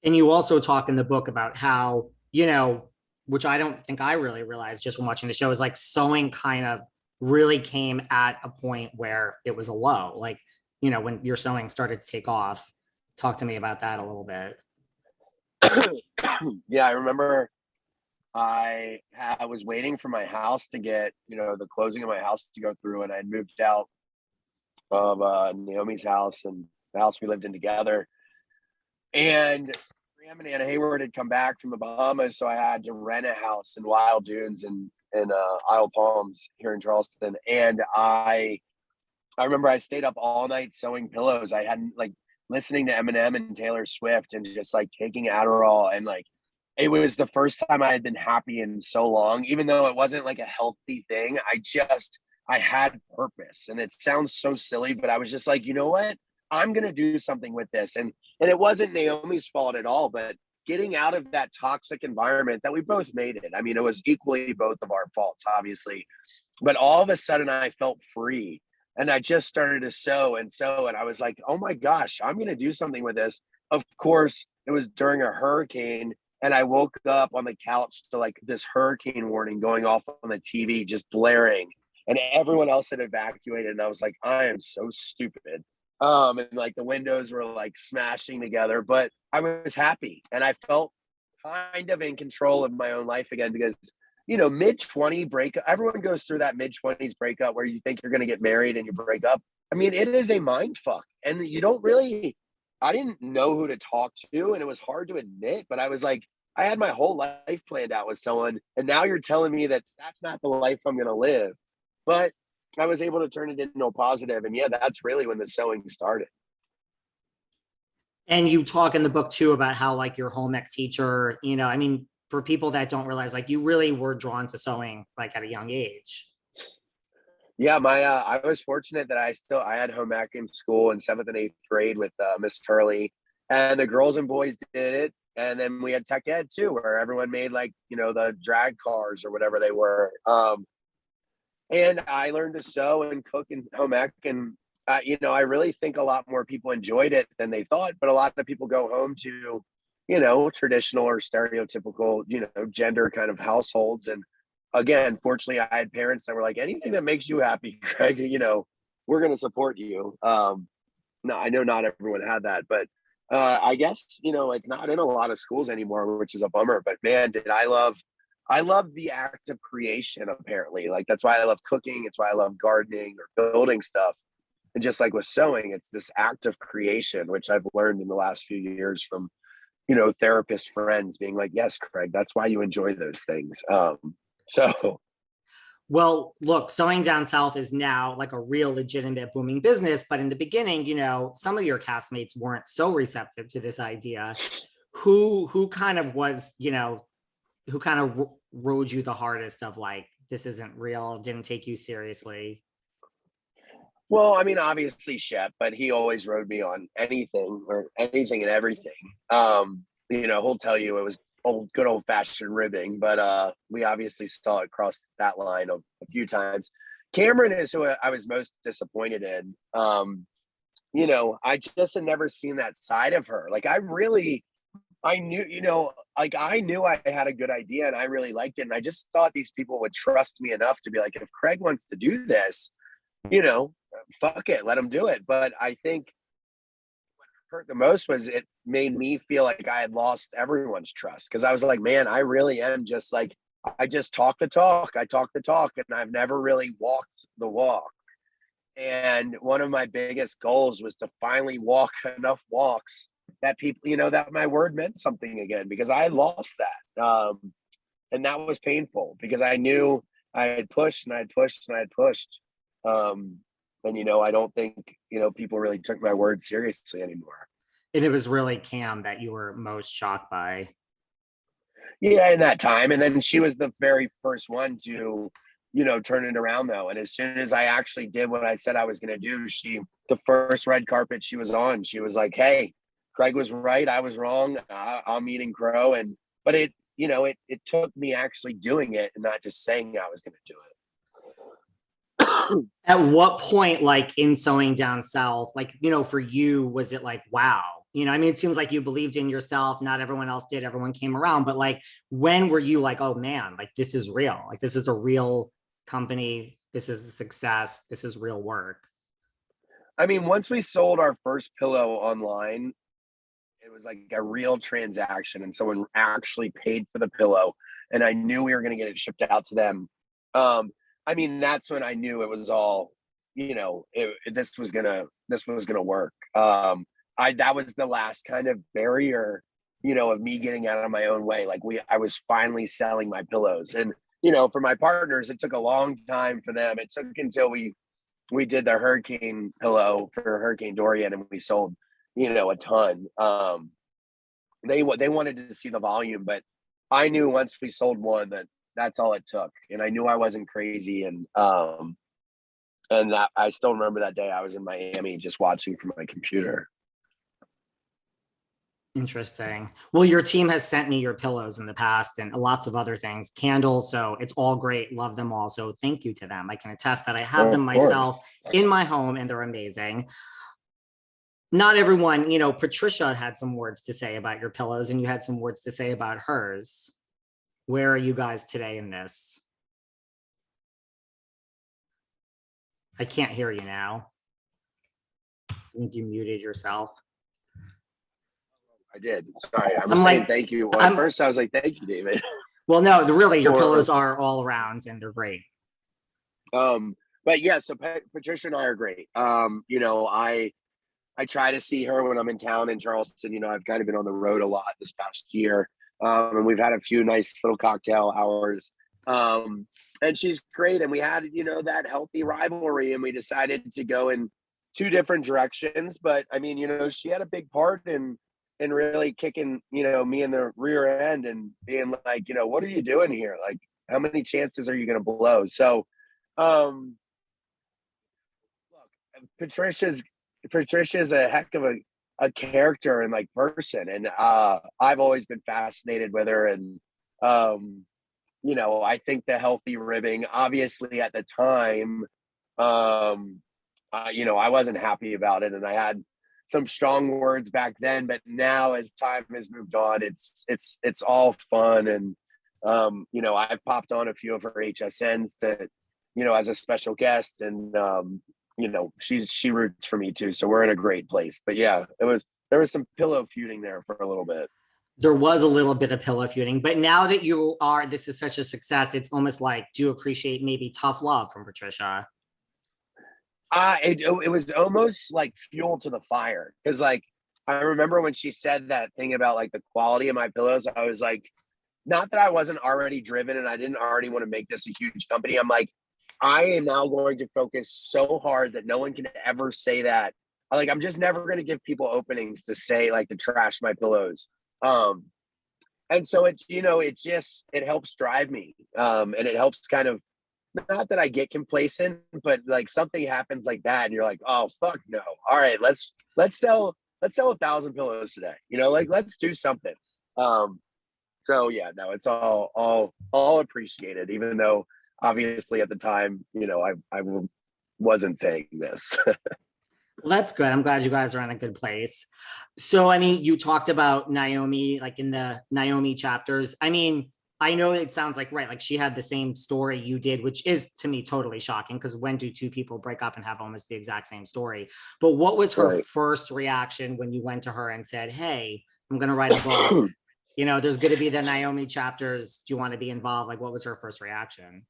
And you also talk in the book about how, which I don't think I really realized just from watching the show, is like sewing kind of really came at a point where it was a low. Like, when your sewing started to take off. Talk to me about that a little bit. Yeah, I remember I was waiting for my house to get, the closing of my house to go through, and I'd moved out of Naomie's house and the house we lived in together. And Graham and Anna Hayward had come back from the Bahamas, so I had to rent a house in Wild Dunes and Isle Palms here in Charleston. And I remember I stayed up all night sewing pillows. I hadn't like listening to Eminem and Taylor Swift and just like taking Adderall, and like it was the first time I had been happy in so long, even though it wasn't like a healthy thing. I had purpose, and it sounds so silly, but I was just like, you know what? I'm going to do something with this. And it wasn't Naomie's fault at all, but getting out of that toxic environment that we both made it. I mean, it was equally both of our faults, obviously, but all of a sudden I felt free, and I just started to sew and sew. And I was like, oh my gosh, I'm going to do something with this. Of course, it was during a hurricane, and I woke up on the couch to like this hurricane warning going off on the TV, just blaring, and everyone else had evacuated. And I was like, I am so stupid. And like the windows were like smashing together, but I was happy, and I felt kind of in control of my own life again, because mid-20 breakup, everyone goes through that mid-20s breakup where you think you're going to get married and you break up. I mean, it is a mind fuck, and you don't really, I didn't know who to talk to, and it was hard to admit, but I was like, I had my whole life planned out with someone, and now you're telling me that that's not the life I'm going to live. But I was able to turn it into a positive, and yeah, that's really when the sewing started. And you talk in the book too about how like your home ec teacher, I mean, for people that don't realize, like you really were drawn to sewing like at a young age. Yeah, my I was fortunate that I had home ec in school in 7th and 8th grade with Miss Turley, and the girls and boys did it. And then we had tech ed too, where everyone made like the drag cars or whatever they were. And I learned to sew and cook in home ec, and I really think a lot more people enjoyed it than they thought. But a lot of people go home to traditional or stereotypical gender kind of households. And again, fortunately, I had parents that were like, anything that makes you happy, Craig, we're going to support you. No, I know not everyone had that, but I guess it's not in a lot of schools anymore, which is a bummer. But man, did I love the act of creation, apparently. Like, that's why I love cooking. It's why I love gardening or building stuff. And just like with sewing, it's this act of creation, which I've learned in the last few years from, therapist friends being like, yes, Craig, that's why you enjoy those things. So, Well, look, sewing down south is now like a real legitimate booming business. But in the beginning, some of your castmates weren't so receptive to this idea. Who kind of was, who kind of rode you the hardest of like, this isn't real, didn't take you seriously? well, I mean, obviously Shep, but he always rode me on anything or anything and everything. He'll tell you it was good old fashioned ribbing, but we obviously saw it cross that line a few times. Cameron is who I was most disappointed in. I just had never seen that side of her. Like I knew, like I knew I had a good idea and I really liked it. And I just thought these people would trust me enough to be like, if Craig wants to do this, you know, fuck it, let him do it. But I think what hurt the most was it made me feel like I had lost everyone's trust, because I was like, man, I really am just like, I just talk the talk. I talk the talk, and I've never really walked the walk. And one of my biggest goals was to finally walk enough walks that people, that my word meant something again, because I had lost that. And that was painful because I knew I had pushed and I had pushed and I had pushed. And, I don't think, people really took my word seriously anymore. And it was really Cam that you were most shocked by. Yeah, in that time. And then she was the very first one to, turn it around though. And as soon as I actually did what I said I was going to do, the first red carpet she was on, she was like, hey, Craig was right. I was wrong. I'm eating crow. But it took me actually doing it and not just saying I was going to do it. At what point, like in sewing down south, like, for you, was it like, wow, You know, I mean, it seems like you believed in yourself. Not everyone else did. Everyone came around. But like, when were you like, oh man, like this is real. Like this is a real company. This is a success. This is real work. I mean, once we sold our first pillow online, it was like a real transaction, and someone actually paid for the pillow, and I knew we were going to get it shipped out to them. I mean, that's when I knew it was all, you know, this was gonna work. That was the last kind of barrier, you know, of me getting out of my own way. Like I was finally selling my pillows, and you know, for my partners, it took a long time for them. It took until we did the hurricane pillow for Hurricane Dorian, and we sold, you know, a ton. They wanted to see the volume, but I knew once we sold one that that's all it took, and I knew I wasn't crazy. And that, I still remember that day I was in Miami just watching from my computer. Interesting. Well, your team has sent me your pillows in the past and lots of other things, candles. So it's all great. Love them all. So thank you to them. I can attest that I have them Of course. myself in my home and they're amazing. Not everyone, you know, Patricia had some words to say about your pillows and you had some words to say about hers. Where are you guys today in this? I can't hear you now. I think you muted yourself. I did. Sorry, I was saying like, thank you. Well, at first I was like, thank you, David. Well, no, really, your pillows are all around and they're great. But yeah, so Patricia and I are great. You know, I try to see her when I'm in town in Charleston. You know, I've kind of been on the road a lot this past year. And we've had a few nice little cocktail hours. And she's great. And we had, you know, that healthy rivalry, and we decided to go in two different directions. But I mean, you know, she had a big part in really kicking, you know, me in the rear end and being like, you know, what are you doing here? Like, how many chances are you going to blow? So, look, Patricia's a heck of a character and like person. And, I've always been fascinated with her. And, you know, I think the healthy ribbing, obviously at the time, you know, I wasn't happy about it. And I had some strong words back then, but now as time has moved on, it's all fun. And, you know, I've popped on a few of her HSNs to, you know, as a special guest, and, you know, she roots for me too. So we're in a great place. But yeah, there was some pillow feuding there for a little bit. There was a little bit of pillow feuding, but now that this is such a success, it's almost like, do you appreciate maybe tough love from Patricia? It was almost like fuel to the fire. Cause like, I remember when she said that thing about like the quality of my pillows, I was like, not that I wasn't already driven and I didn't already want to make this a huge company. I'm like, I am now going to focus so hard that no one can ever say that. Like, I'm just never going to give people openings to say like to trash my pillows. And so it, you know, it helps drive me. And it helps kind of, not that I get complacent, but like something happens like that and you're like, oh fuck no. All right, let's sell 1,000 pillows today. You know, like let's do something. So yeah, no, it's all appreciated, even though obviously at the time, you know, I wasn't saying this. Well, that's good. I'm glad you guys are in a good place. So, I mean, you talked about Naomie, like in the Naomie chapters. I mean, I know it sounds like, right, like she had the same story you did, which is to me totally shocking, because when do two people break up and have almost the exact same story? But what was her first reaction when you went to her and said, hey, I'm going to write a book? You know, there's going to be the Naomie chapters. Do you want to be involved? Like, what was her first reaction?